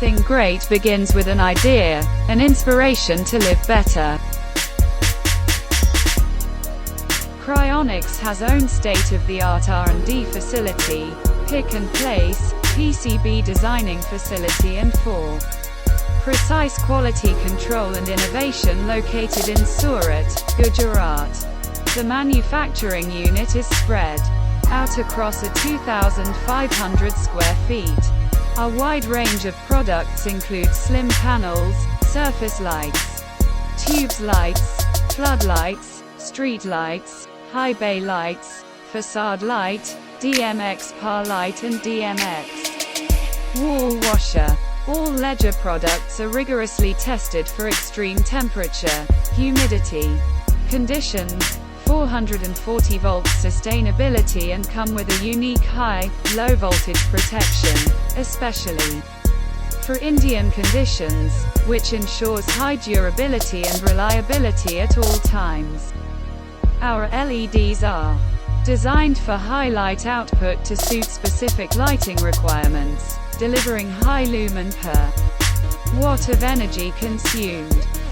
Everything great begins with an idea, an inspiration to live better. Cryonics has own state-of-the-art R&D facility, pick-and-place, PCB designing facility and for precise quality control and innovation located in Surat, Gujarat. The manufacturing unit is spread out across a 2,500 square feet. Our wide range of products include slim panels, surface lights, tubes lights, floodlights, street lights, high bay lights, facade light, DMX par light and DMX wall washer. All ledger products are rigorously tested for extreme temperature, humidity conditions, 440 volts sustainability and come with a unique high-low voltage protection, especially for Indian conditions, which ensures high durability and reliability at all times. Our LEDs are designed for high light output to suit specific lighting requirements, delivering high lumen per watt of energy consumed.